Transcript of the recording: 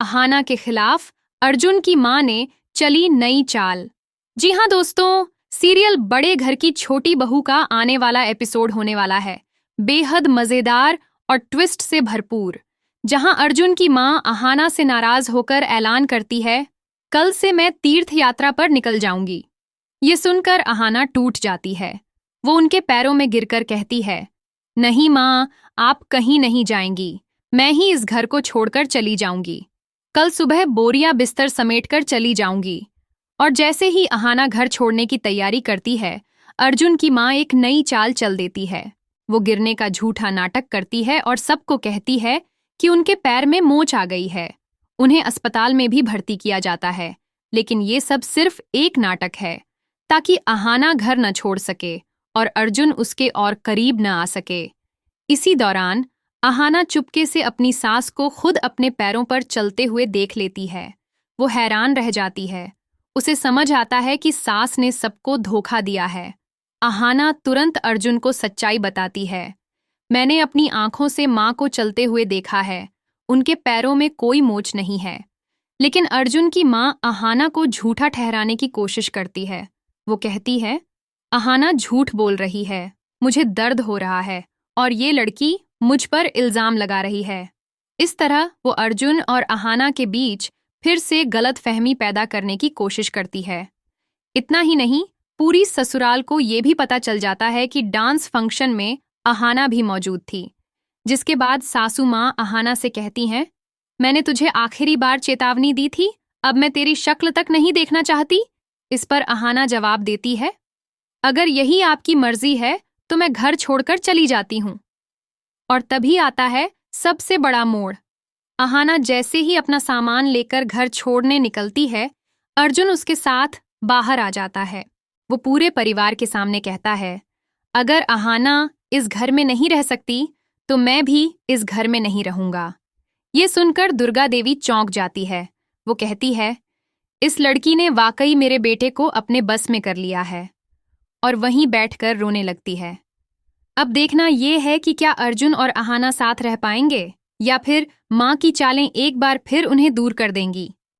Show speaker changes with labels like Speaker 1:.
Speaker 1: अहाना के खिलाफ अर्जुन की मां ने चली नई चाल। जी हाँ दोस्तों, सीरियल बड़े घर की छोटी बहू का आने वाला एपिसोड होने वाला है। बेहद मजेदार और ट्विस्ट से भरपूर, जहां अर्जुन की मां अहाना से नाराज होकर ऐलान करती है, कल से मैं तीर्थ यात्रा पर निकल जाऊंगी। ये सुनकर अहाना टूट जाती है। वो उनके पैरों में गिरकर कहती है, नहीं मां, आप कहीं नहीं जाएंगी, मैं ही इस घर को छोड़कर चली जाऊंगी। कल सुबह बोरियां बिस्तर समेटकर चली जाऊंगी। और जैसे ही अहाना घर छोड़ने की तैयारी करती है, अर्जुन की मां एक नई चाल चल देती है। वो गिरने का झूठा नाटक करती है और सबको कहती है कि उनके पैर में मोच आ गई है। उन्हें अस्पताल में भी भर्ती किया जाता है, लेकिन ये सब सिर्फ एक नाटक है, ताकि अहाना घर न छोड़ सके और अर्जुन उसके और करीब न आ सके। इसी दौरान अहाना चुपके से अपनी सास को खुद अपने पैरों पर चलते हुए देख लेती है। वो हैरान रह जाती है। उसे समझ आता है कि सास ने सबको धोखा दिया है। अहाना तुरंत अर्जुन को सच्चाई बताती है, मैंने अपनी आंखों से मां को चलते हुए देखा है, उनके पैरों में कोई मोच नहीं है। लेकिन अर्जुन की मां अहाना को झूठा ठहराने की कोशिश करती है। वो कहती है, अहाना झूठ बोल रही है, मुझे दर्द हो रहा है और ये लड़की मुझ पर इल्जाम लगा रही है। इस तरह वो अर्जुन और अहाना के बीच फिर से गलतफहमी पैदा करने की कोशिश करती है। इतना ही नहीं, पूरी ससुराल को ये भी पता चल जाता है कि डांस फंक्शन में अहाना भी मौजूद थी। जिसके बाद सासू माँ अहाना से कहती हैं, मैंने तुझे आखिरी बार चेतावनी दी थी, अब मैं तेरी शक्ल तक नहीं देखना चाहती। इस पर अहाना जवाब देती है, अगर यही आपकी मर्जी है तो मैं घर छोड़कर चली जाती हूँ। और तभी आता है सबसे बड़ा मोड़। अहाना जैसे ही अपना सामान लेकर घर छोड़ने निकलती है, अर्जुन उसके साथ बाहर आ जाता है। वो पूरे परिवार के सामने कहता है, अगर अहाना इस घर में नहीं रह सकती तो मैं भी इस घर में नहीं रहूंगा। ये सुनकर दुर्गा देवी चौंक जाती है। वो कहती है, इस लड़की ने वाकई मेरे बेटे को अपने बस में कर लिया है। और वहीं बैठकर रोने लगती है। अब देखना ये है कि क्या अर्जुन और अहाना साथ रह पाएंगे या फिर माँ की चालें एक बार फिर उन्हें दूर कर देंगी।